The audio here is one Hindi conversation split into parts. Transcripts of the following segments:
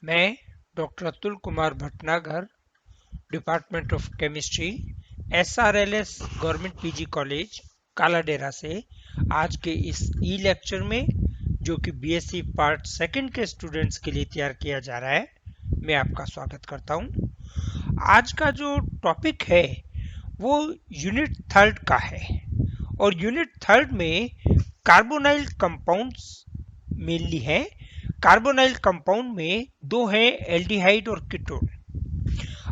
मैं doctor Atul Kumar Bhatnagar, department of chemistry, SRLS government PG college Kaladera से आज के इस ई लेक्चर में, जो कि बीएससी पार्ट सेकंड के स्टूडेंट्स के लिए तैयार किया जा रहा है, मैं आपका स्वागत करता हूं। आज का जो टॉपिक है वो यूनिट थर्ड का है और यूनिट थर्ड में कार्बोनाइल कंपाउंड्स मेनली है। कार्बोनाइल कंपाउंड में दो है, एल्डिहाइड और कीटोन।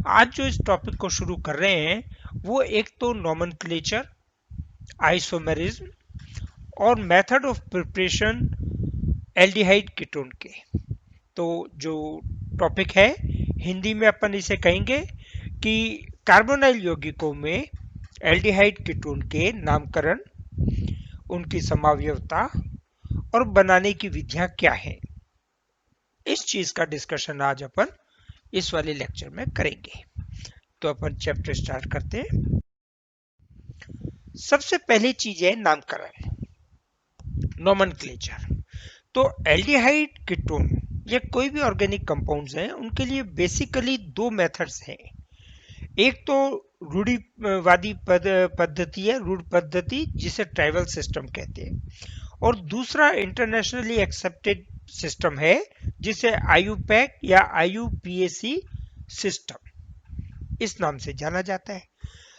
आज जो इस टॉपिक को शुरू कर रहे हैं वो एक तो नोमेनक्लेचर, आइसोमेरिज्म और method of preparation aldehyde ketone के। तो जो टॉपिक है हिंदी में अपन इसे कहेंगे कि कार्बोनाइल यौगिकों में एल्डिहाइड कीटोन के नामकरण, उनकी समावयवता और बनाने की विधियां क्या हैं, इस चीज का डिस्कशन आज अपन इस वाले लेक्चर में करेंगे। तो अपन चैप्टर स्टार्ट करते हैं। सबसे पहली चीज है नामकरण, नोमेनक्लेचर। तो एल्डिहाइड कीटोन या कोई भी ऑर्गेनिक कंपाउंड्स हैं, उनके लिए बेसिकली दो मेथड्स हैं। एक तो रूढ़िवादी पद्धति है, रूढ़ पद्धति, जिसे ट्राइबल सिस्टम कहते हैं, और दूसरा इंटरनेशनली एक्सेप्टेड सिस्टम है जिसे आईयूपैक या आईयूपीएसी सिस्टम इस नाम से जाना जाता है।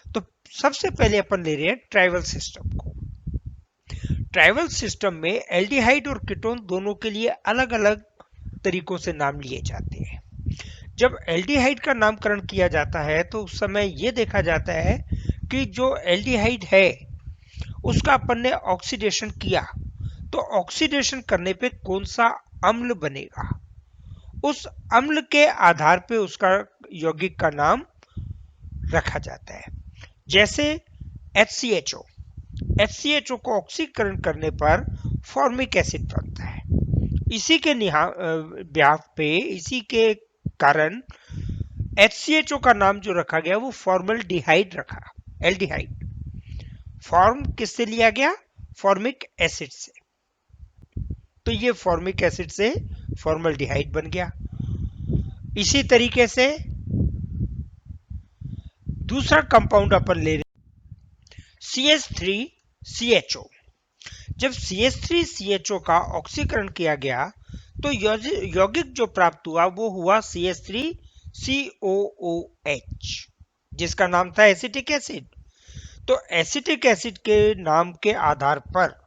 तो सबसे पहले अपन ले रहे हैं ट्राइबल सिस्टम को। ट्राइबल सिस्टम में एल्डिहाइड और कीटोन दोनों के लिए अलग अलग तरीकों से नाम लिए जाते हैं। जब एल्डिहाइड का नामकरण किया जाता है तो उस समय यह देखा जाता है कि जो एल्डिहाइड है उसका अपन ने ऑक्सीडेशन किया, तो ऑक्सीडेशन करने पे कौन सा अम्ल बनेगा, उस अम्ल के आधार पे उसका यौगिक का नाम रखा जाता है। जैसे HCHO, HCHO को ऑक्सीकरण करने पर फॉर्मिक एसिड बनता है। इसी के ब्याह पे, इसी के कारण HCHO का नाम जो रखा गया वो फॉर्मल्डिहाइड रखा। एल्डिहाइड फॉर्म किससे लिया गया? फॉर्मिक एसिड से। तो ये फॉर्मिक एसिड से फॉर्मल्डिहाइड बन गया। इसी तरीके से दूसरा कंपाउंड अपन ले रहे CH3CHO। जब CH3CHO का ऑक्सीकरण किया गया तो यौगिक जो प्राप्त हुआ वो हुआ CH3COOH, जिसका नाम था एसिटिक एसिड। तो एसिटिक एसिड के नाम के आधार पर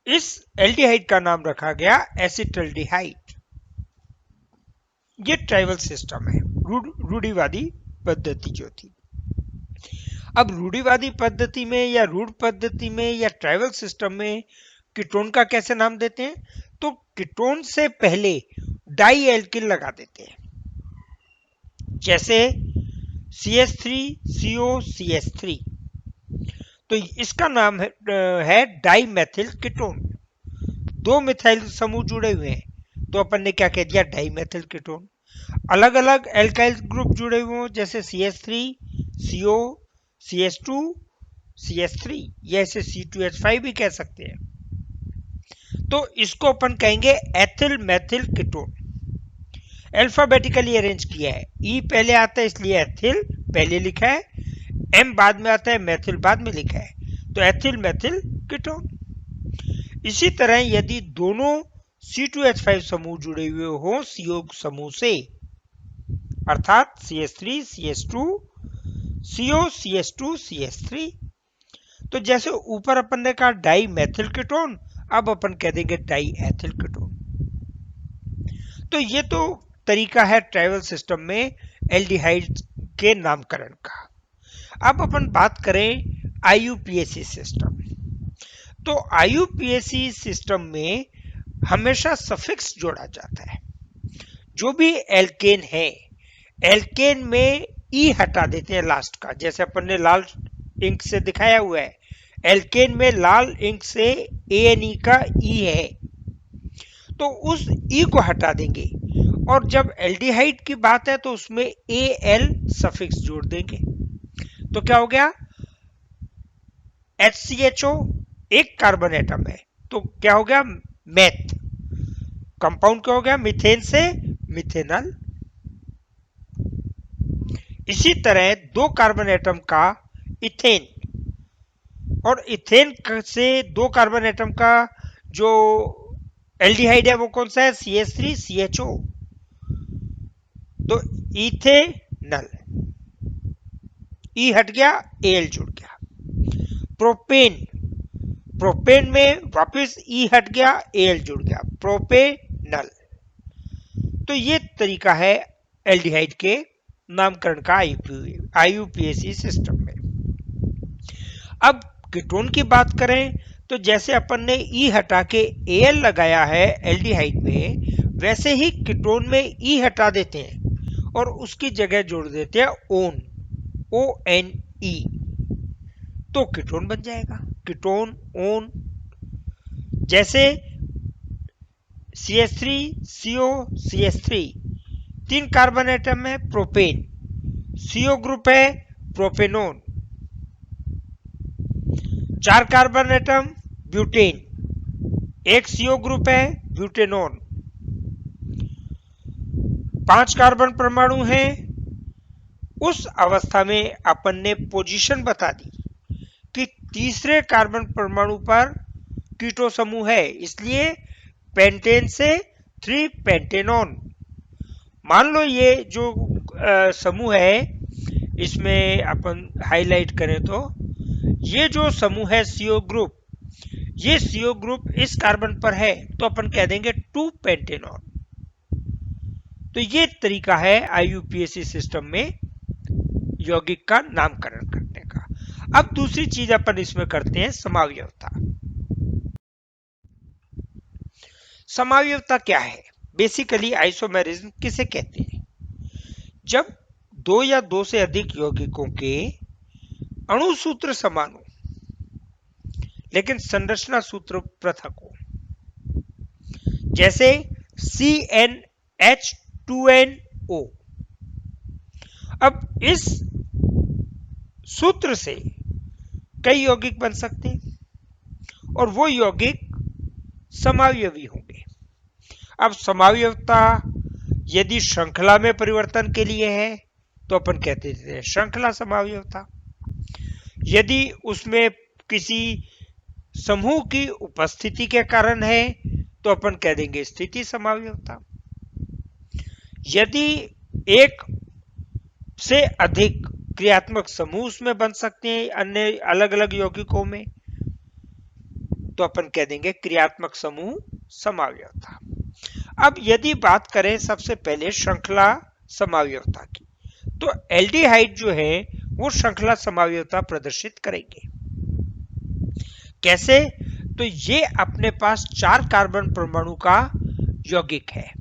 इस एल्डिहाइड का नाम रखा गया एसिटल्डिहाइड। ये ट्राइबल सिस्टम है, रूढ़िवादी पद्धति जो थी। अब रूढ़िवादी पद्धति में या रूढ़ पद्धति में या ट्राइबल सिस्टम में कीटोन का कैसे नाम देते हैं? तो कीटोन से पहले डाई एल्किल लगा देते हैं। जैसे CH3COCH3, तो इसका नाम है डाई मेथिल कीटोन। दो मिथाइल समूह जुड़े हुए हैं तो अपन ने क्या कह दिया? Dimethyl ketone. अलग अलग एल्काइल ग्रुप जुड़े हुए हो, जैसे CH3CO, CH2, CH3, या इसे C2H5 भी कह सकते हैं। तो इसको अपन कहेंगे ethyl methyl ketone. Alphabetically arrange किया है, E पहले आता है इसलिए एथिल पहले लिखा है, M बाद में आता है, मेथिल बाद में लिखा है, तो एथिल मेथिल कीटोन। इसी तरह यदि दोनों C2H5 समूह जुड़े हुए हो CO समूह से, अर्थात CH3 CH2 CO CH2 CH3, तो जैसे ऊपर अपन ने कहा डाई मेथिल कीटोन, अब अपन कह देंगे डाई एथिल कीटोन। तो ये तो तरीका है ट्राइबल सिस्टम में एल्डिहाइड के नामकरण का। अब अपन बात करें आईयूपीएसी सिस्टम। तो आईयूपीएसी सिस्टम में हमेशा सफिक्स जोड़ा जाता है। जो भी एल्केन है, एल्केन में ई हटा देते हैं लास्ट का, जैसे अपन ने लाल इंक से दिखाया हुआ है। एल्केन में लाल इंक से ANE का ई है, तो उस ई को हटा देंगे, और जब एल्डिहाइड की बात है तो उसमें AL सफिक्स जोड़ देंगे। तो क्या हो गया? HCHO एक कार्बन एटम है, तो क्या हो गया? मेथ। कंपाउंड क्या हो गया? मीथेन से मिथेनल। इसी तरह 2 कार्बन एटम का इथेन, और इथेन से 2 कार्बन एटम का जो एल्डिहाइड है वो कौन सा है, CH3CHO, तो इथेनल, ई हट गया, एल जुड़ गया। प्रोपेन, प्रोपेन में वापस ई हट गया, एल जुड़ गया, प्रोपेनल। तो ये तरीका है एल्डिहाइड के नामकरण का IUPAC सिस्टम में। अब कीटोन की बात करें तो जैसे अपन ने ई हटा के एल लगाया है एल्डिहाइड में, वैसे ही कीटोन में ई हटा देते हैं और उसकी जगह जोड़ देते हैं ओन, ONE, तो कीटोन बन जाएगा, कीटोन ओन। जैसे CH3CO CH3, 3 कार्बन एटम है प्रोपेन, CO ग्रुप है propanone, 4 carbon atom butane, 1 CO group है ब्यूटेनोन, 5 कार्बन परमाणु हैं। उस अवस्था में अपन ने पोजीशन बता दी कि तीसरे कार्बन परमाणु पर कीटो समूह है, इसलिए पेंटेन से 3 पेंटेनॉन। मान लो ये जो समूह है, इसमें अपन हाईलाइट करें तो ये जो समूह है CO ग्रुप, ये CO ग्रुप इस कार्बन पर है तो अपन कह देंगे 2 पेंटेनॉन। तो ये तरीका है IUPAC सिस्टम में यौगिक का नामकरण करने का। अब दूसरी चीज अपन इसमें करते हैं समावयवता। समावयवता क्या है? बेसिकली आइसोमेरिज्म किसे कहते हैं? जब 2 या 2 से अधिक यौगिकों के अणु सूत्र समान हो लेकिन संरचना सूत्र पृथक हो, जैसे CnH2nO। अब इस सूत्र से कई यौगिक बन सकते हैं और वो यौगिक समावयवी होंगे। अब समावयवता यदि श्रृंखला में परिवर्तन के लिए है तो अपन कहते हैं श्रृंखला समावयवता। यदि उसमें किसी समूह की उपस्थिति के कारण है तो अपन कह देंगे स्थिति समावयवता। यदि एक से अधिक क्रियात्मक समूह उसमें बन सकते हैं अन्य अलग अलग यौगिकों में, तो अपन कह देंगे क्रियात्मक समूह समावयवता। अब यदि बात करें सबसे पहले श्रृंखला समावयवता की, तो एल्डिहाइड जो है वो श्रृंखला समावयवता प्रदर्शित करेंगे। कैसे? तो ये अपने पास 4 कार्बन परमाणु का यौगिक है,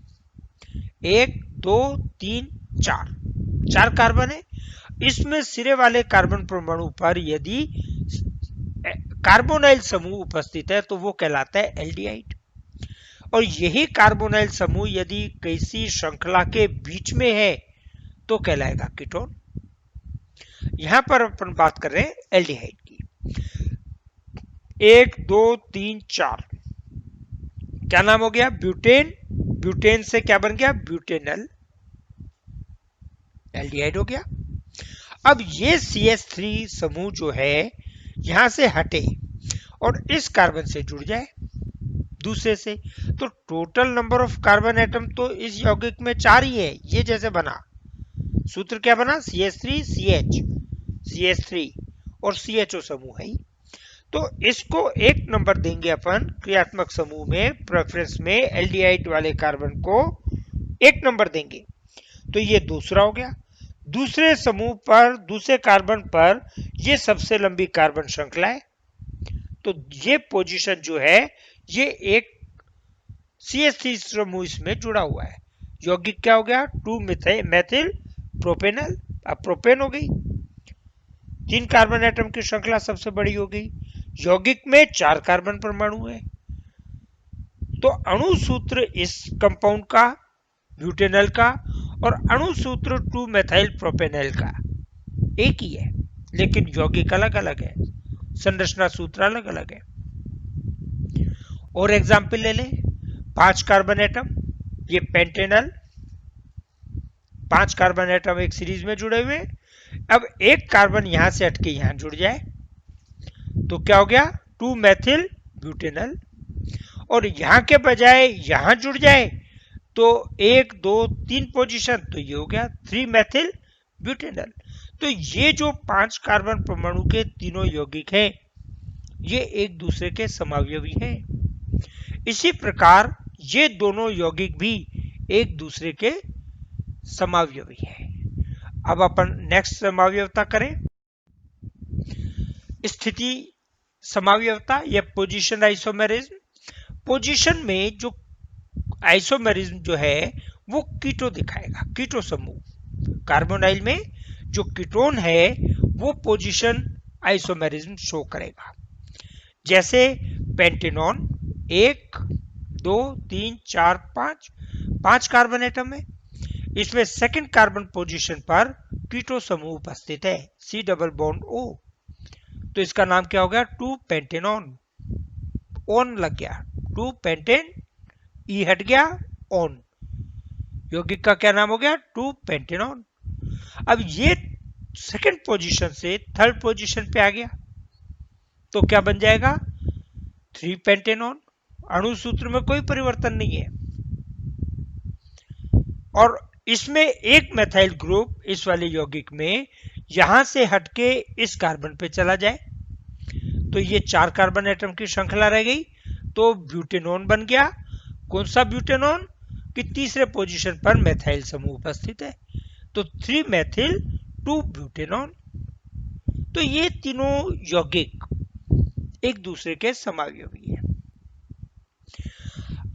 1 2 3 4 कार्बन है। इसमें सिरे वाले कार्बन परमाणु पर यदि कार्बोनाइल समूह उपस्थित है तो वो कहलाता है एल्डिहाइड, और यही कार्बोनाइल समूह यदि किसी श्रृंखला के बीच में है तो कहलाएगा कीटोन। यहां पर अपन बात कर रहे हैं एल्डिहाइड की। 1 2 3 4 क्या नाम हो गया? ब्यूटेन। ब्यूटेन से क्या बन गया? ब्यूटेनल, एल्डिहाइड हो गया। अब ये CH3 समूह जो है यहां से हटे और इस कार्बन से जुड़ जाए दूसरे से, तो total number of carbon atom तो इस यौगिक में 4 ही है। ये जैसे बना सूत्र क्या बना? CH3 CH, CH3 और CHO समूह है, तो इसको 1 नंबर देंगे अपन क्रियात्मक समूह में, प्रेफरेंस में एल्डिहाइड वाले कार्बन को 1 नंबर देंगे, तो ये दूसरा हो गया। दूसरे समूह पर, दूसरे कार्बन पर ये सबसे लंबी कार्बन श्रृंखला है, तो ये पोजीशन जो है ये एक CH3 समूह इसमें जुड़ा हुआ है। यौगिक क्या हो गया? 2 मेथिल प्रोपेनल, अब प्रोपेन हो गई। 3 कार्बन एटम की श्रृंखला सबसे बड़ी हो गई। यौगिक में 4 कार्बन परमाणु है, तो अणु सूत्र इस कंपाउंड का, ब्यूटेनल का, और अणु सूत्र 2 मेथाइल प्रोपेनल का एक ही है, लेकिन यौगिक अलग अलग है, संरचना सूत्र अलग अलग है। और एग्जाम्पल ले लें, 5 कार्बन एटम, ये पेंटेनल, 5 कार्बन एटम एक सीरीज में जुड़े हुए हैं। अब एक कार्बन यहां से हटके यहां जुड़ जाए तो क्या हो गया, 2 मेथिल ब्यूटेनल। और यहां के बजाय यहां जुड़ जाए तो 1 2 3 पोजीशन, तो ये हो गया 3 मेथिल ब्यूटेनल। तो ये जो 5 कार्बन परमाणु के तीनों यौगिक हैं ये एक दूसरे के समावयवी हैं। इसी प्रकार ये दोनों यौगिक भी एक दूसरे के समावयवी हैं। अब अपन नेक्स्ट समावयवता करें, स्थिति समावयवता या पोजीशन आइसोमेरिज्म। पोजीशन में जो आइसोमेरिज्म जो है वो कीटो दिखाएगा, कीटो समूह। कार्बोनाइल में जो कीटोन है वो पोजीशन आइसोमेरिज्म शो करेगा। जैसे पेंटेनॉन 1 2 3 4 5 कार्बन एटम है, इसमें सेकंड कार्बन पोजीशन पर कीटो समूह उपस्थित है, C डबल बॉन्ड O। तो इसका नाम क्या हो गया, 2 पेंटेनॉन। ऑन लग गया, 2 पेंटेन, E हट गया, ऑन। यौगिक का क्या नाम हो गया, 2 पेंटेनॉन। अब ये सेकंड पोजीशन से थर्ड पोजीशन पे आ गया तो क्या बन जाएगा, 3 पेंटेनॉन। अणु सूत्र में कोई परिवर्तन नहीं है। और इसमें एक मेथाइल ग्रुप इस वाले यौगिक में यहां से हटके इस कार्बन पे चला जाए तो ये 4 कार्बन एटम की श्रृंखला रह गई, तो ब्यूटेनॉन बन गया। कौन सा ब्यूटेनॉन, कि तीसरे पोजीशन पर मेथाइल समूह उपस्थित है, तो 3 मेथिल 2 ब्यूटेनॉन। तो ये तीनों यौगिक एक दूसरे के समावयवी है।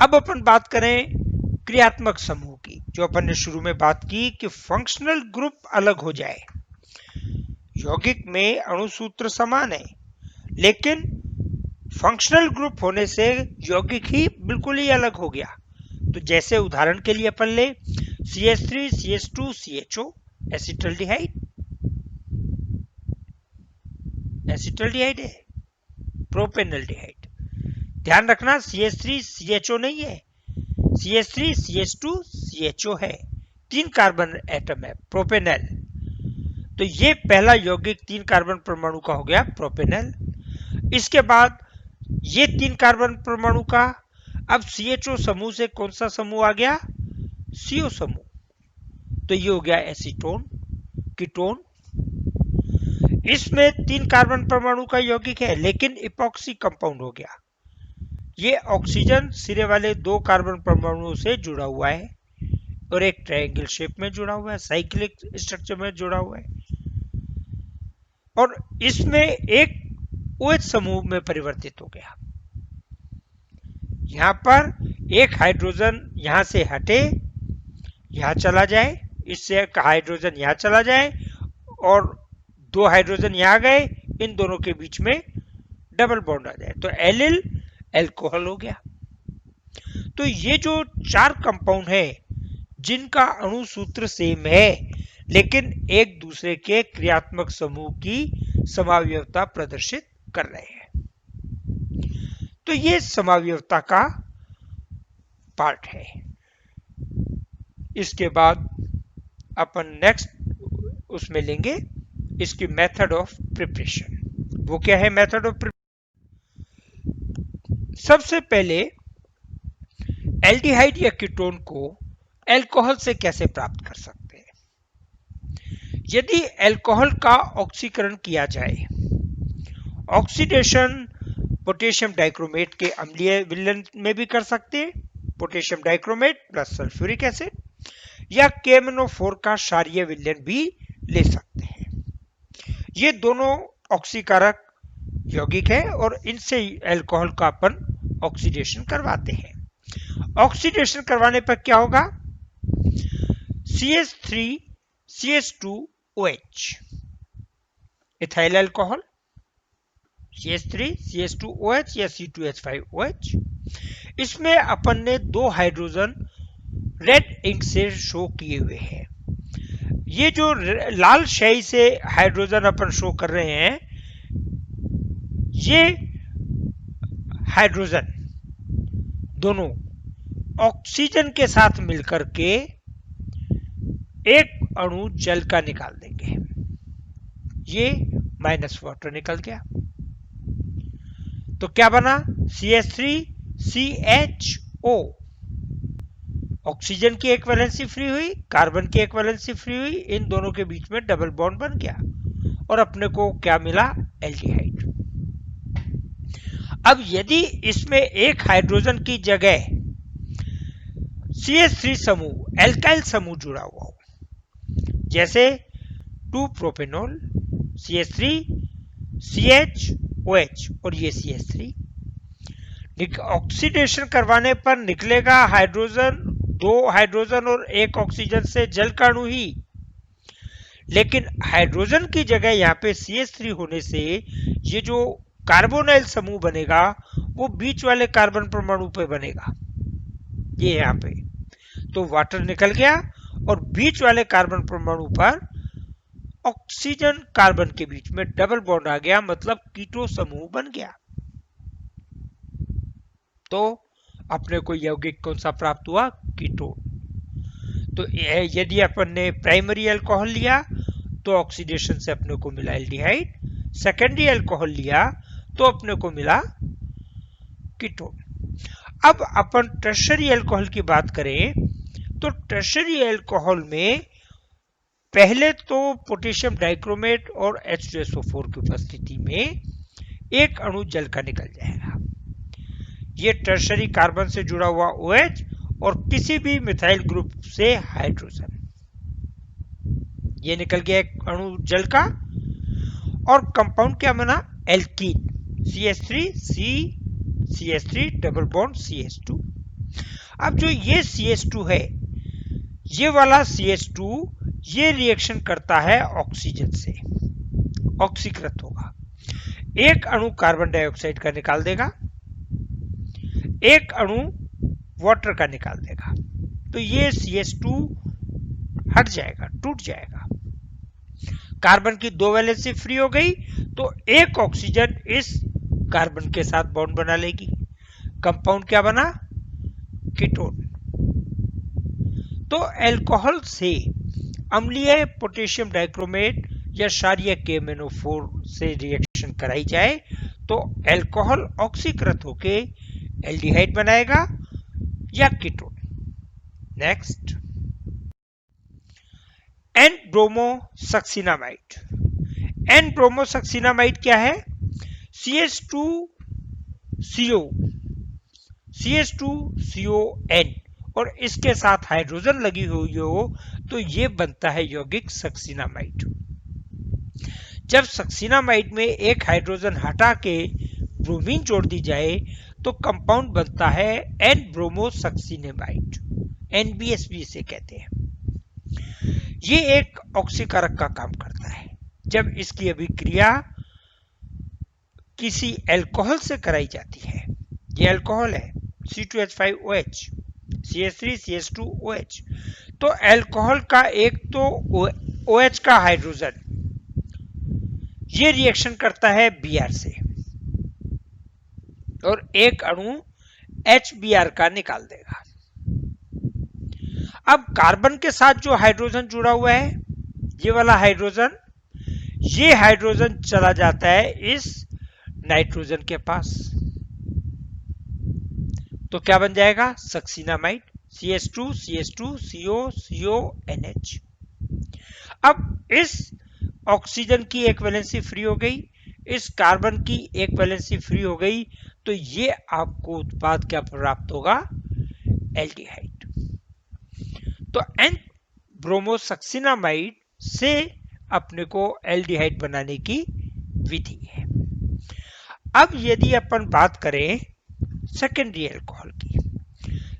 अब अपन बात करें क्रियात्मक समूह की, जो अपन ने शुरू में बात की कि फंक्शनल ग्रुप अलग हो जाए। यौगिक में अणुसूत्र समान है लेकिन फंक्शनल ग्रुप होने से यौगिक ही बिल्कुल ही अलग हो गया। तो जैसे उदाहरण के लिए अपन ले CH3 CH2 CHO, acetaldehyde, acetaldehyde है, प्रोपेनल्डिहाइड। ध्यान रखना CH3 CHO नहीं है, CH3 CH2 CHO है, 3 कार्बन एटम है, प्रोपेनल। तो ये पहला यौगिक 3 कार्बन परमाणु का हो गया प्रोपेनल। इसके बाद ये 3 कार्बन परमाणु का अब CHO समूह से कौन सा समूह आ गया, CO समूह, तो ये हो गया एसीटोन, कीटोन। इसमें 3 कार्बन परमाणु का यौगिक है लेकिन इपॉक्सी कंपाउंड हो गया। ये ऑक्सीजन सिरे वाले 2 कार्बन परमाणुओं से जुड़ा हुआ है और एक ट्रायंगल शेप में जुड़ा हुआ है, साइक्लिक स्ट्रक्चर में जुड़ा हुआ है। और इसमें एक OH समूह में परिवर्तित हो गया। यहां पर एक हाइड्रोजन यहां से हटे, यहां चला जाए, इससे एक हाइड्रोजन यहां चला जाए और 2 हाइड्रोजन यहां गए, इन दोनों के बीच में डबल बॉन्ड आ जाए तो एलिल एल्कोहल हो गया। तो ये जो 4 कंपाउंड है जिनका अणु सूत्र सेम है लेकिन एक दूसरे के क्रियात्मक समूह की समावयवता प्रदर्शित कर रहे हैं, तो ये समावयवता का पार्ट है। इसके बाद अपन नेक्स्ट उसमें लेंगे इसकी मेथड ऑफ प्रिपरेशन। वो क्या है मेथड ऑफ प्रिपरेशन, सबसे पहले एल्डिहाइड या कीटोन को अल्कोहल से कैसे प्राप्त कर सकते हैं। यदि अल्कोहल का ऑक्सीकरण किया जाए, ऑक्सीडेशन पोटेशियम डाइक्रोमेट के अम्लीय विलयन में भी कर सकते हैं, potassium dichromate plus sulphuric acid, या KMnO4 का क्षारीय विलयन भी ले सकते हैं। ये दोनों ऑक्सीकारक यौगिक है और इनसे अल्कोहल का अपन ऑक्सीडेशन करवाते हैं। ऑक्सीडेशन करवाने पर क्या होगा, CH3 CH2OH, ethyl alcohol, CH3 CH2OH या C2H5OH। इसमें अपन ने 2 हाइड्रोजन रेड इंक से शो किए हुए हैं। ये जो लाल स्याही से हाइड्रोजन अपन शो कर रहे हैं, ये हाइड्रोजन दोनों ऑक्सीजन के साथ मिलकर के एक अणु जल का निकाल देंगे, ये माइनस वाटर निकल गया, तो क्या बना CH3CHO। ऑक्सीजन की एक वैलेंसी फ्री हुई, कार्बन की एक वैलेंसी फ्री हुई, इन दोनों के बीच में डबल बॉन्ड बन गया और अपने को क्या मिला, एल्डिहाइड। अब यदि इसमें एक हाइड्रोजन की जगह CH3 समूह एल्काइल समूह जुड़ा हुआ हो, जैसे 2 प्रोपेनॉल CH3 CHOH और ये CH3, ऑक्सीडेशन करवाने पर निकलेगा हाइड्रोजन, 2 हाइड्रोजन और 1 ऑक्सीजन से जल का अणु ही, लेकिन हाइड्रोजन की जगह यहाँ पे CH3 होने से ये जो कार्बोनाइल समूह बनेगा वो बीच वाले कार्बन परमाणु पे बनेगा, ये यहाँ पे, तो वाटर निकल गया और बीच वाले कार्बन परमाणु पर ऑक्सीजन कार्बन के बीच में डबल बॉन्ड आ गया, मतलब कीटो समूह बन गया। तो अपने को यौगिक कौन सा प्राप्त हुआ, कीटोन। तो यदि अपन ने प्राइमरी अल्कोहल लिया तो ऑक्सीडेशन से अपने को मिला एल्डिहाइड, सेकेंडरी अल्कोहल लिया तो अपने को मिला कीटोन। अब अपन टर्शरी अल्कोहल की बात करें तो टर्शरी अल्कोहल में पहले तो पोटेशियम डाइक्रोमेट और H2SO4 की उपस्थिति में एक अणु जल का निकल जाएगा, ये टर्शरी कार्बन से जुड़ा हुआ OH और किसी भी मिथाइल ग्रुप से हाइड्रोजन, ये निकल गया एक अणु जल का, और कंपाउंड क्या बना, alkene, CH3 double bond CH2। अब जो ये CH2 है, ये वाला CH2 ये रिएक्शन करता है ऑक्सीजन से, ऑक्सीकृत होगा, एक अणु कार्बन डाइऑक्साइड का निकाल देगा, एक अणु वाटर का निकाल देगा, तो ये CH2 हट जाएगा, टूट जाएगा, कार्बन की 2 वैलेंसी फ्री हो गई, तो एक ऑक्सीजन इस कार्बन के साथ बॉन्ड बना लेगी, कंपाउंड क्या बना, कीटोन। तो अल्कोहल से अम्लीय पोटेशियम डाइक्रोमेट या क्षारीय KMnO4 से रिएक्शन कराई जाए तो अल्कोहल ऑक्सीकृत होके एल्डिहाइड बनाएगा या ketone. Next, N bromosuccinimide. N bromosuccinimide क्या है, CH2CON और इसके साथ हाइड्रोजन लगी हुई हो तो ये बनता है यौगिक सक्सिनामाइड। जब सक्सिनामाइड में एक हाइड्रोजन हटा के ब्रोमीन जोड़ दी जाए तो कंपाउंड बनता है एन ब्रोमोसक्सिनेमाइड, NBS भी इसे कहते हैं। ये एक ऑक्सीकारक का काम करता है। जब इसकी अभिक्रिया किसी अल्कोहल से कराई जाती है, ये अल्कोहल है C2H5OH CH3CH2OH, तो अल्कोहल का एक तो OH का हाइड्रोजन ये रिएक्शन करता है Br से और एक अणु HBr का निकाल देगा। अब कार्बन के साथ जो हाइड्रोजन जुड़ा हुआ है, ये वाला हाइड्रोजन, ये हाइड्रोजन चला जाता है इस नाइट्रोजन के पास, तो क्या बन जाएगा, सक्सिनामाइड, CH2CH2COCONH। अब इस ऑक्सीजन की एक वैलेंसी फ्री हो गई, इस कार्बन की एक वैलेंसी फ्री हो गई, तो ये आपको उत्पाद क्या प्राप्त होगा, एल्डिहाइड। तो एन ब्रोमोसक्सिनामाइड से अपने को एल्डिहाइड बनाने की विधि है। अब यदि अपन बात करें सेकेंडरी अल्कोहल की,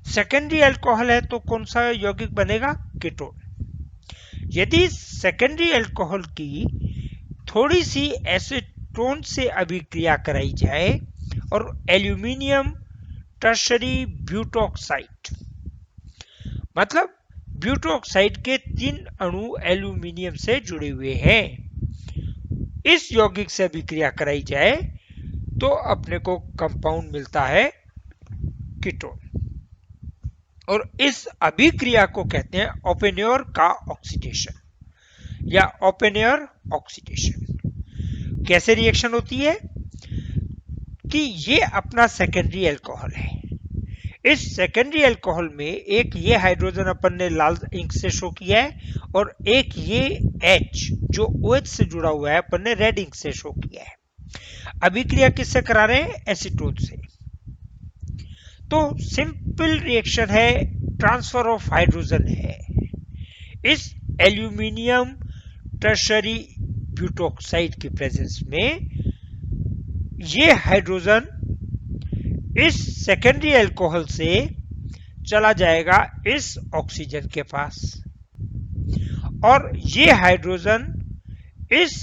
सेकेंडरी अल्कोहल है तो कौन सा यौगिक बनेगा, कीटोन। यदि सेकेंडरी अल्कोहल की थोड़ी सी एसीटोन से अभिक्रिया कराई जाए और एल्यूमिनियम टर्शरी ब्यूटोक्साइड, मतलब ब्यूटोक्साइड के 3 अणु एल्यूमिनियम से जुड़े हुए हैं, इस यौगिक से अभिक्रिया कराई जाए तो अपने को कंपाउंड मिलता है कीटोन। और इस अभिक्रिया को कहते हैं ओपेनहेयर का ऑक्सीडेशन या ओपेनहेयर ऑक्सीडेशन। कैसे रिएक्शन होती है कि ये अपना सेकेंडरी अल्कोहल है। इस सेकेंडरी अल्कोहल में एक ये हाइड्रोजन अपन ने लाल इंक से शो किया है और एक ये H जो OH से जुड़ा हुआ है अपन ने रेड इंक से शो किया है। अभिक्रिया किससे करा रहे हैं? एसीटोन से। तो सिंपल रिएक्शन है, ट्रांसफर ऑफ हाइड्रोजन है। इस एल्यूमिनियम टर्शरी ब्यूटोक्साइड की प्रेजेंस में ये हाइड्रोजन इस सेकेंडरी अल्कोहल से चला जाएगा इस ऑक्सीजन के पास और ये हाइड्रोजन इस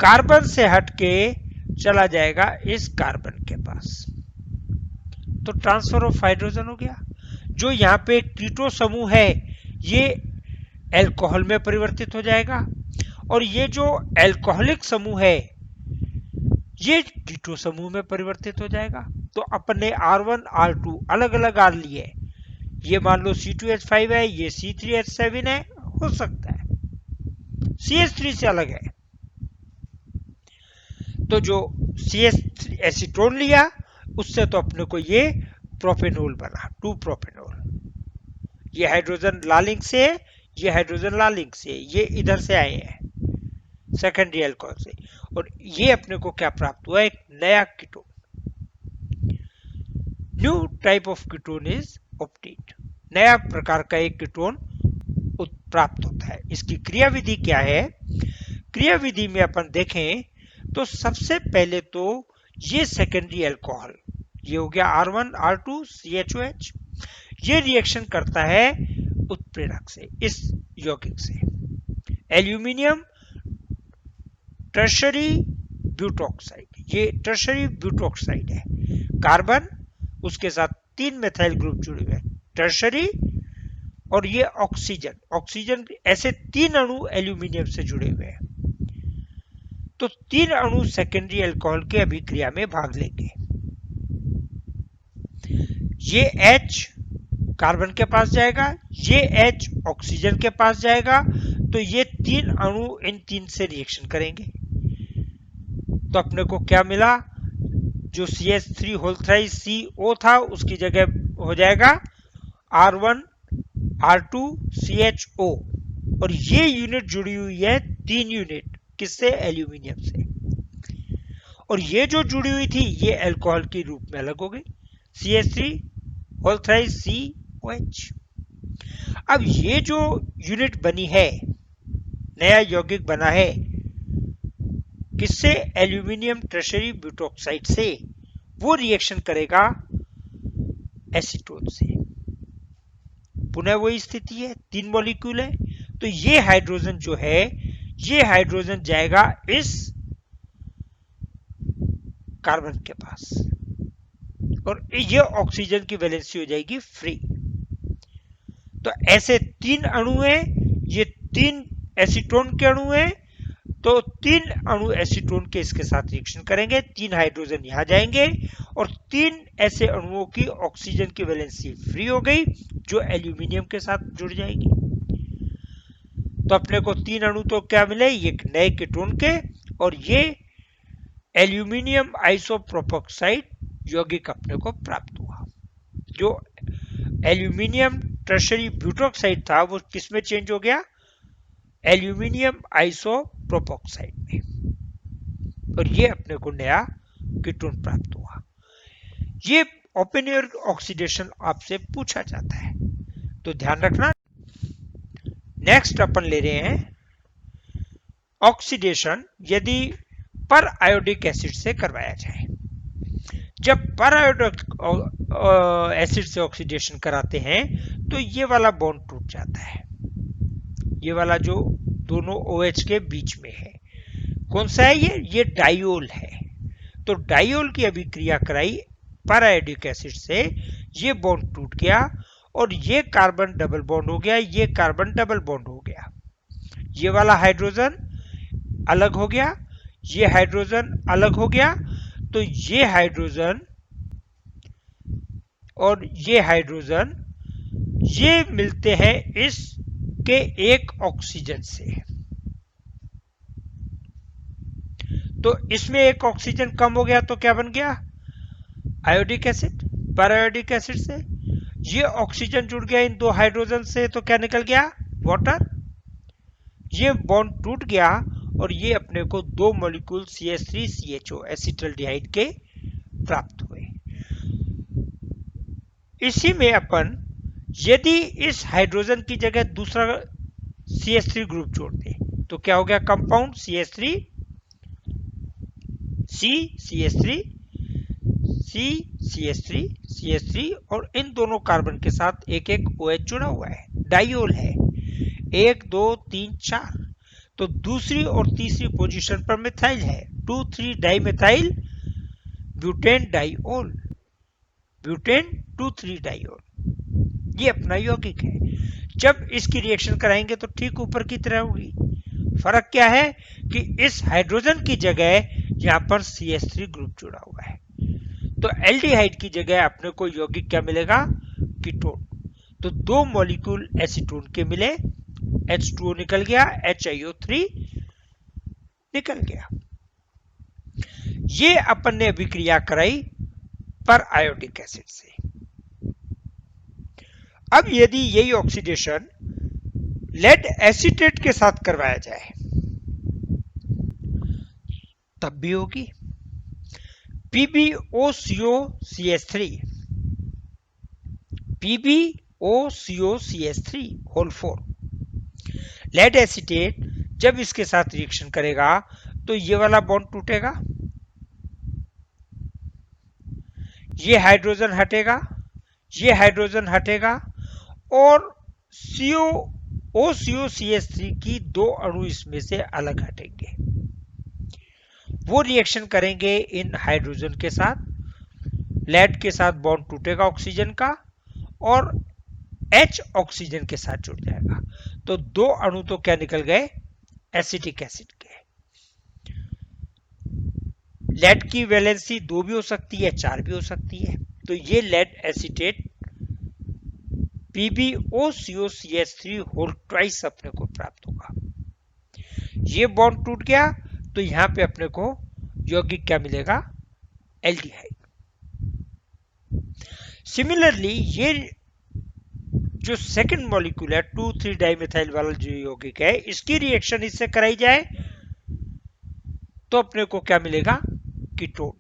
कार्बन से हटके चला जाएगा इस कार्बन के पास। तो ट्रांसफर ऑफ हाइड्रोजन हो गया। जो यहाँ पे कीटो समूह है ये अल्कोहल में परिवर्तित हो जाएगा और ये जो अल्कोहलिक समूह है ये कीटो समूह में परिवर्तित हो जाएगा। तो अपन ने R1 R2 अलग अलग R लिए, ये मान लो C2H5 है, ये C3H7 है, हो सकता है CH3 से अलग है। तो जो CH3 एसीटोन लिया उससे तो अपने को ये प्रोपेनॉल बना, 2-प्रोपेनॉल। ये हाइड्रोजन लाल इंक से है, ये हाइड्रोजन लाल इंक से, ये इधर से आए हैं सेकेंडरी अल्कोहल से और ये अपने को क्या प्राप्त हुआ? एक नया ketone, new type of ketone is obtained. नया प्रकार का एक कीटोन प्राप्त होता है। इसकी क्रियाविधि क्या है? क्रियाविधि में अपन देखें तो सबसे पहले तो ये सेकेंडरी अल्कोहल, ये हो गया R1 R2 CHOH, ये रिएक्शन करता है उत्प्रेरक से, इस यौगिक से, एल्यूमिनियम टर्शरी ब्यूटोक्साइड। ये टर्शरी ब्यूटोक्साइड है, कार्बन उसके साथ 3 मेथाइल ग्रुप जुड़े हुए हैं, टर्शरी और ये ऑक्सीजन, ऑक्सीजन ऐसे 3 अणु एल्यूमिनियम से जुड़े हुए हैं। तो 3 अणु सेकेंडरी अल्कोहल के अभिक्रिया में भाग लेंगे। ये H कार्बन के पास जाएगा, ये H ऑक्सीजन के पास जाएगा, तो ये 3 अणु इन 3 से रिएक्शन करेंगे। तो अपने को क्या मिला? जो CH3 होल थ्राइस CO था उसकी जगह हो जाएगा R1 R2 CHO और ये यूनिट जुड़ी हुई है 3 यूनिट, किससे? एल्यूमिनियम से। और ये जो जुड़ी हुई थी ये अल्कोहल के रूप में अलग हो गई, CH3 होल थ्राइस COH। अब ये जो यूनिट बनी है, नया यौगिक बना है, किससे? एल्यूमिनियम टर्शरी ब्यूटोक्साइड से। वो रिएक्शन करेगा एसीटोन से। पुनः वही स्थिति है, 3 मॉलिक्यूल है, तो ये हाइड्रोजन जो है ये हाइड्रोजन जाएगा इस कार्बन के पास और ये ऑक्सीजन की वैलेंसी हो जाएगी फ्री। तो ऐसे 3 अणु हैं, ये 3 एसीटोन के अणु हैं, तो 3 अणु एसीटोन के इसके साथ रिएक्शन करेंगे, 3 हाइड्रोजन यहां जाएंगे और 3 ऐसे अणुओं की ऑक्सीजन की वैलेंसी फ्री हो गई जो एल्यूमिनियम के साथ जुड़ जाएगी। तो अपने को 3 अणु तो क्या मिले? ये नए कीटोन के और ये एल्यूमिनियम आइसोप्रोपोक्साइड यौगिक अपने को प्राप्त हुआ। जो एल्यूमिनियम टर्शरी ब्यूटोक्साइड था वो किसमें चेंज हो गया? एल्यूमिनियम आइसोप्रोपोक्साइड में, और ये अपने को नया कीटोन प्राप्त हुआ। ये ओपेनहेयर ऑक्सीडेशन आपसे पूछा जाता है, तो ध्यान रखना। नेक्स्ट अपन ले रहे हैं ऑक्सीडेशन यदि पर आयोडिक एसिड से करवाया जाए। जब पर आयोडिक एसिड से ऑक्सीडेशन कराते हैं तो ये वाला बॉन्ड टूट जाता है, ये वाला जो दोनों OH के बीच में है, कौन सा है ये डायोल है। तो डायोल की अभिक्रिया कराई पर आयोडिक एसिड से, ये बॉन्ड टूट गया और ये कार्बन डबल बॉन्ड हो गया, ये कार्बन डबल बॉन्ड हो गया, ये वाला हाइड्रोजन अलग हो गया, ये हाइड्रोजन अलग हो गया। तो ये हाइड्रोजन और ये हाइड्रोजन ये मिलते हैं इस के एक ऑक्सीजन से, तो इसमें एक ऑक्सीजन कम हो गया तो क्या बन गया, आयोडिक एसिड। पैरायोडिक एसिड से ये ऑक्सीजन जुड़ गया इन दो हाइड्रोजन से तो क्या निकल गया, वाटर। ये बॉन्ड टूट गया और ये अपने को दो मॉलिक्यूल CH3CHO एसिटल्डिहाइड के प्राप्त हुए। इसी में अपन यदि इस हाइड्रोजन की जगह दूसरा CH3 ग्रुप जोड़ दे तो क्या हो गया, compound CH3 C CH3 C CH3 CH3 और इन दोनों कार्बन के साथ एक एक OH जुड़ा हुआ है, डाइओल है, 1 2 3 4। तो दूसरी और तीसरी पोजीशन पर मिथाइल है, 2,3 dimethyl butane diol, butane 2,3 diol. ये अपना यौगिक है। जब इसकी रिएक्शन कराएंगे तो ठीक ऊपर की तरह होगी। फर्क क्या है कि इस हाइड्रोजन की जगह यहां पर CH3 ग्रुप जुड़ा हुआ है, तो एल्डिहाइड की जगह अपने को यौगिक क्या मिलेगा, कीटोन। तो दो मॉलिक्यूल एसीटोन के मिले, H2O निकल गया, HiO3 निकल गया। ये अपन ने अभिक्रिया कराई पर आयोडिक एसिड से। अब यदि यही ऑक्सीडेशन लेड एसीटेट के साथ करवाया जाए तब भी होगी, PbOCOCH3 PbOCOCH3 whole 4। Lead acetate जब इसके साथ रिएक्शन करेगा तो ये वाला बॉन्ड टूटेगा, ये हाइड्रोजन हटेगा, ये हाइड्रोजन हटेगा और OCOCH3 की दो अणु इसमें से अलग हटेंगे। वो रिएक्शन करेंगे इन हाइड्रोजन के साथ, लेड के साथ बॉन्ड टूटेगा ऑक्सीजन का और H ऑक्सीजन के साथ जुड़ जाएगा। तो दो अणु तो क्या निकल गए, एसिटिक एसिड के। लेड की वैलेंसी 2 भी हो सकती है, 4 भी हो सकती है। तो ये lead acetate PbOCOCH3 whole twice अपने को प्राप्त होगा। ये बॉन्ड टूट गया तो यहां पे अपने को यौगिक क्या मिलेगा, एल्डिहाइड। सिमिलरली ये जो सेकंड मॉलिक्यूल है 2,3 डाइमिथाइल वाला जो यौगिक है, इसकी रिएक्शन इससे कराई जाए तो अपने को क्या मिलेगा, कीटोन।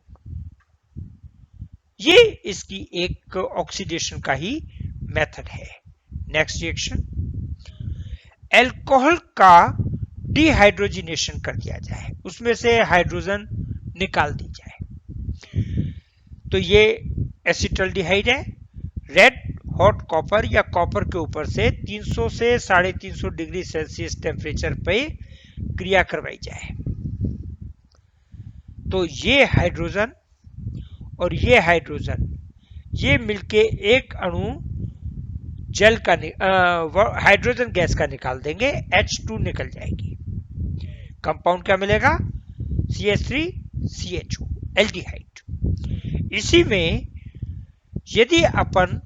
ये इसकी एक ऑक्सीडेशन का ही मेथड है। नेक्स्ट रिएक्शन, एल्कोहल का डिहाइड्रोजिनेशन कर दिया जाए, उसमें से हाइड्रोजन निकाल दी जाए। तो ये एसिटल्डिहाइड है, रेड हॉट कॉपर या कॉपर के ऊपर से 300 से 350 डिग्री सेल्सियस टेम्परेचर पे क्रिया करवाई जाए तो ये हाइड्रोजन और ये हाइड्रोजन ये मिलके एक अणु जल का हाइड्रोजन गैस का निकाल देंगे, H2 निकल जाएगी। कंपाउंड क्या मिलेगा, CH3CHO एल्डिहाइड। इसी में यदि अपन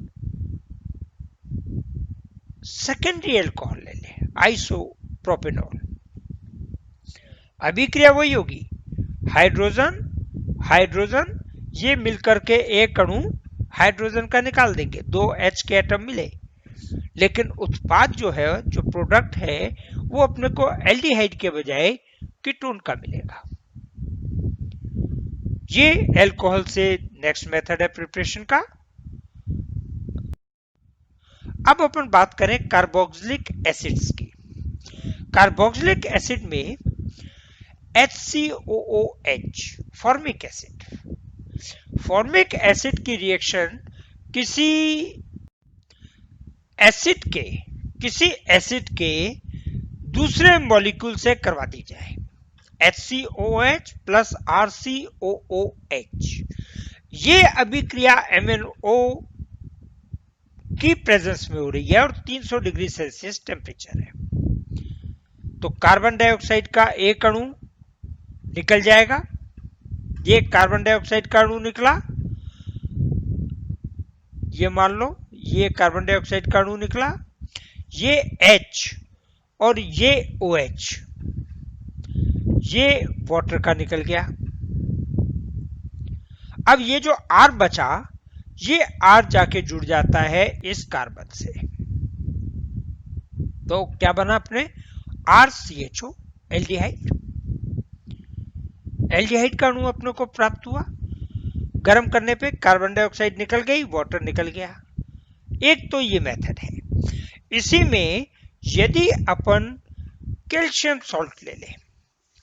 सेकेंडरी एल्कोहल ले लें, आइसोप्रोपेनॉल, अभिक्रिया वही होगी, हाइड्रोजन हाइड्रोजन ये मिलकर के एक अणु हाइड्रोजन का निकाल देंगे, 2 H के एटम मिले, लेकिन उत्पाद जो है, जो प्रोडक्ट है, वो अपने को एल्डिहाइड के बजाय कीटोन का मिलेगा। ये एल्कोहल से नेक्स्ट मेथड है प्रिपरेशन का। अब अपन बात करें कार्बोक्सिलिक एसिड्स की। कार्बोक्सिलिक एसिड में HCOOH formic acid, formic acid की रिएक्शन किसी एसिड के दूसरे मॉलिक्यूल से करवा दी जाए, HCOOH प्लस RCOOH। ये अभिक्रिया MnO की प्रेजेंस में हो रही है और 300 डिग्री सेल्सियस टेम्परेचर है। तो कार्बन डाइऑक्साइड का एक अणु निकल जाएगा, ये कार्बन डाइऑक्साइड का अणु निकला, ये मान लो ये कार्बन डाइऑक्साइड का अणु निकला, ये H और ये OH, ये वाटर का निकल गया। अब ये जो R बचा, ये R जाके जुड़ जाता है इस कार्बन से, तो क्या बना अपने RCHO, एल्डिहाइड। एल्डिहाइड का अणु अपने को प्राप्त हुआ। गर्म करने पे कार्बन डाइऑक्साइड निकल गई, वाटर निकल गया। एक तो ये मेथड है। इसी में यदि अपन कैल्शियम सॉल्ट ले लें,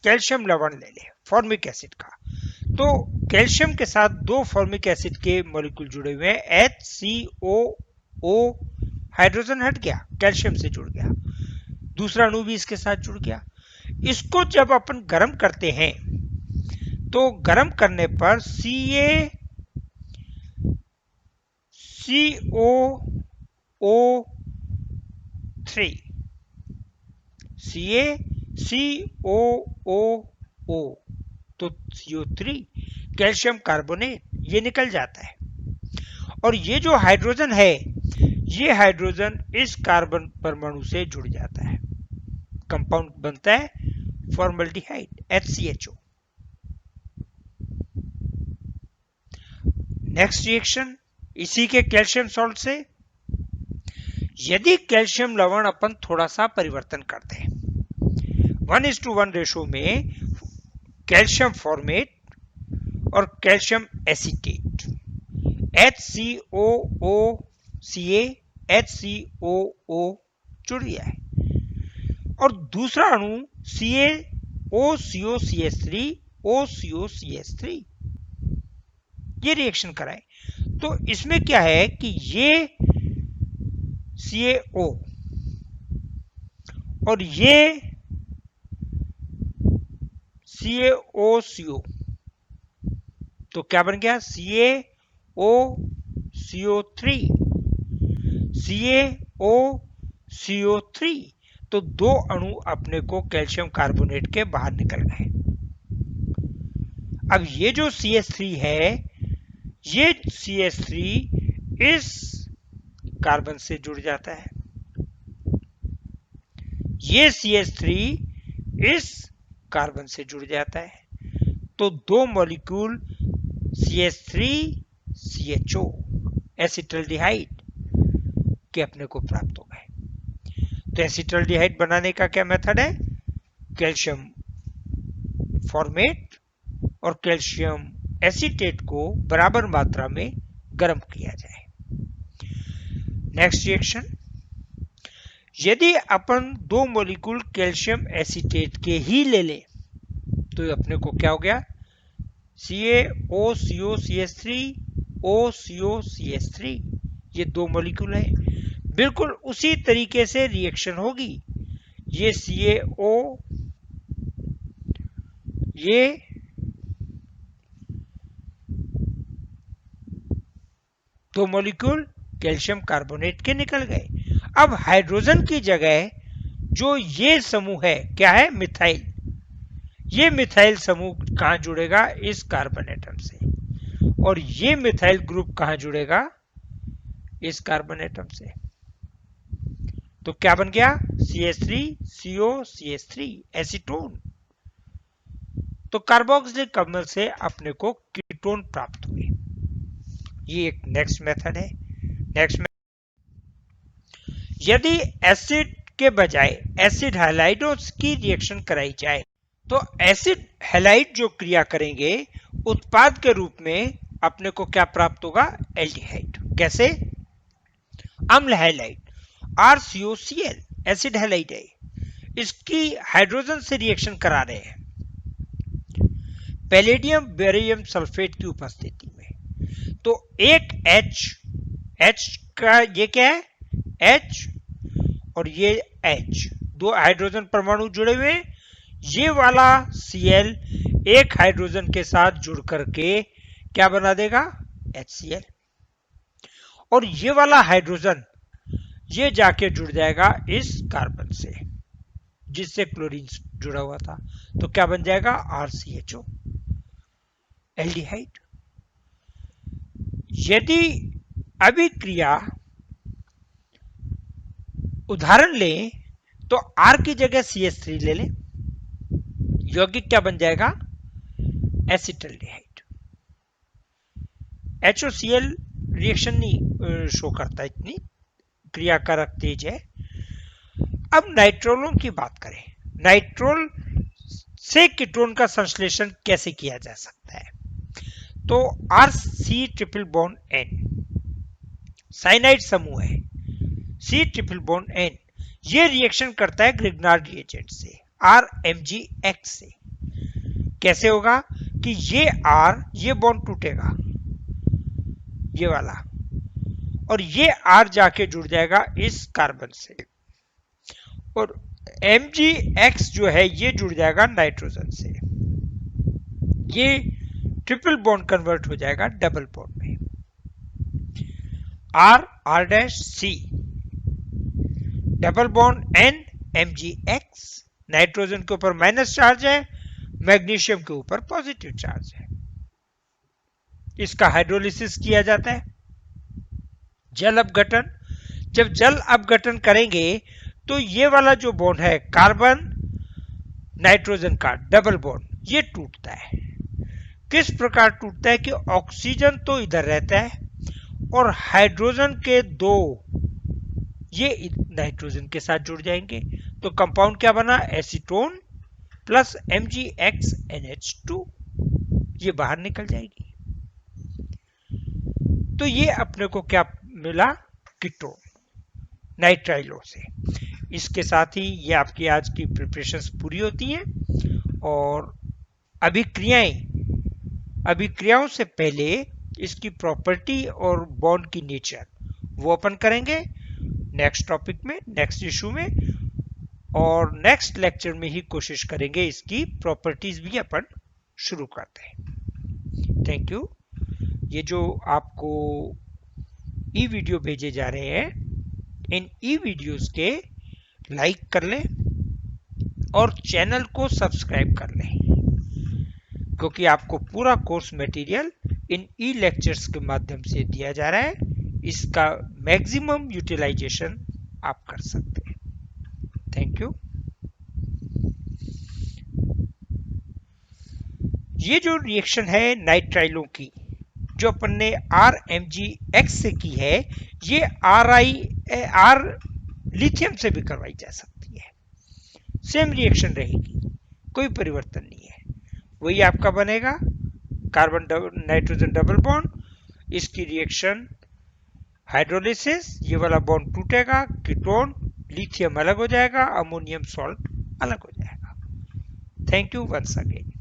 कैल्शियम लवण ले लें फॉर्मिक एसिड का, तो कैल्शियम के साथ दो फॉर्मिक एसिड के मॉलिक्यूल जुड़े हुए हैं, HCOO, हाइड्रोजन हट गया, कैल्शियम से जुड़ गया, दूसरा अणु भी इसके साथ जुड़ गया। इसको जब अपन गर्म करते हैं तो गर्म करने पर CaCO3 तो CO3 कैल्शियम कार्बोनेट ये निकल जाता है। और ये जो हाइड्रोजन है, ये हाइड्रोजन इस कार्बन परमाणु से जुड़ जाता है, कंपाउंड बनता है फॉर्मल्डिहाइड HCHO। नेक्स्ट रिएक्शन इसी के कैल्शियम सॉल्ट से, यदि कैल्शियम लवण अपन थोड़ा सा परिवर्तन करते हैं, 1:1 रेशो में कैल्शियम फॉर्मेट और कैल्शियम एसीटेट, HCOOCA HCOO जुड़ गया है, और दूसरा अणु CaOCOCH3 OCOCH3 ये रिएक्शन कराए, तो इसमें क्या है कि ये CaO और ये CaOCO, तो क्या बन गया CaOCO3 CaOCO3, तो दो अणु अपने को कैल्शियम कार्बोनेट के बाहर निकल गए। अब ये जो CH3 है, ये CH3 इस कार्बन से जुड़ जाता है, ये CH3 इस कार्बन से जुड़ जाता है, तो दो मॉलिक्यूल CH3CHO एसिटल्डिहाइड के अपने को प्राप्त हो गए। तो एसिटल्डिहाइड बनाने का क्या मेथड है, कैल्शियम फॉर्मेट और कैल्शियम एसीटेट को बराबर मात्रा में गर्म किया जाए। नेक्स्ट रिएक्शन, यदि अपन दो मॉलिक्यूल कैल्शियम एसीटेट के ही ले लें तो अपने को क्या हो गया CaOCOCH3 OCOCH3, ये दो मॉलिक्यूल है, बिल्कुल उसी तरीके से रिएक्शन होगी। ये CaO, ये दो मॉलिक्यूल कैल्शियम कार्बोनेट के निकल गए। अब हाइड्रोजन की जगह जो ये समूह है क्या है, मिथाइल, ये मिथाइल समूह कहां जुड़ेगा, इस कार्बन एटम से, और ये मिथाइल ग्रुप कहां जुड़ेगा, इस कार्बन एटम से। तो क्या बन गया CH3COCH3 एसीटोन। तो कार्बोक्सिलिक अम्ल से अपने को कीटोन प्राप्त हुए। ये एक नेक्स्ट मेथड है। नेक्स्ट, यदि एसिड के बजाय एसिड हैलाइडों की रिएक्शन कराई जाए तो एसिड हैलाइड जो क्रिया करेंगे उत्पाद के रूप में अपने को क्या प्राप्त होगा, एल्डिहाइड। कैसे, अम्ल हैलाइड RCOCl एसिड हैलाइड है, इसकी हाइड्रोजन से रिएक्शन करा रहे हैं पैलेडियम बेरियम सल्फेट की उपस्थिति में, तो एक H का ये क्या है H और ये H, दो हाइड्रोजन परमाणु जुड़े हुए, ये वाला Cl एक हाइड्रोजन के साथ जुड़ करके क्या बना देगा HCl, और ये वाला हाइड्रोजन ये जाके जुड़ जाएगा इस कार्बन से जिससे क्लोरीन जुड़ा हुआ था, तो क्या बन जाएगा RCHO एल्डिहाइड। यदि अभिक्रिया उदाहरण लें तो R की जगह CH3 ले लें, यौगिक क्या बन जाएगा? एसिटल्डिहाइड। HOCl रिएक्शन नहीं शो करता, इतनी क्रियाकारक तेज है। अब नाइट्रोलों की बात करें, नाइट्रोल से कीटोन का संश्लेषण कैसे किया जा सकता है? तो RC triple bond N cyanide समूह है, C ट्रिपल बॉन्ड N ये रिएक्शन करता है ग्रिग्नार्ड रिएजेंट से, RMgX से। कैसे होगा कि ये बॉन्ड टूटेगा, ये वाला, और ये R जाके जुड़ जाएगा इस कार्बन से, और Mgx जो है ये जुड़ जाएगा नाइट्रोजन से। ये ट्रिपल बॉन्ड कन्वर्ट हो जाएगा डबल बॉन्ड में, R double bond N Mgx, nitrogen के ऊपर माइनस चार्ज है, मैग्नीशियम के ऊपर पॉजिटिव चार्ज है। इसका हाइड्रोलिसिस किया जाता है, जल अपघटन। जब जल अपघटन करेंगे तो ये वाला जो बॉन्ड है कार्बन नाइट्रोजन का डबल बॉन्ड, ये टूटता है। किस प्रकार टूटता है कि ऑक्सीजन तो इधर रहता है और हाइड्रोजन के दो ये नाइट्रोजन के साथ जुड़ जाएंगे, तो कंपाउंड क्या बना? एसीटोन प्लस MgXNH2, ये बाहर निकल जाएगी। तो ये अपने को क्या मिला? कीटोन नाइट्राइलों से। इसके साथ ही ये आपकी आज की प्रिपरेशंस पूरी होती है, और अभिक्रियाओं से पहले इसकी प्रॉपर्टी और बॉन्ड की नेचर वो अपन करेंगे नेक्स्ट टॉपिक में, नेक्स्ट इशू में, और नेक्स्ट लेक्चर में ही कोशिश करेंगे इसकी प्रॉपर्टीज भी अपन शुरू करते हैं। Thank you. ये जो आपको ई वीडियो भेजे जा रहे हैं, इन ई वीडियोस के लाइक कर लें और चैनल को सब्सक्राइब कर लें, क्योंकि आपको पूरा course material in E lectures के माध्यम से दिया जा रहा है। इसका मैक्सिमम यूटिलाइजेशन आप कर सकते हैं। Thank you. ये जो रिएक्शन है नाइट्राइलों की, जो अपन ने RMgX से की है, ये R लिथियम से भी करवाई जा सकती है। सेम रिएक्शन रहेगी, कोई परिवर्तन नहीं है। वही आपका बनेगा कार्बन नाइट्रोजन डबल बॉन्ड, इसकी रिएक्शन हाइड्रोलिसिस, ये वाला बॉन्ड टूटेगा, कीटोन लिथियम अलग हो जाएगा, अमोनियम सॉल्ट अलग हो जाएगा। Thank you once again.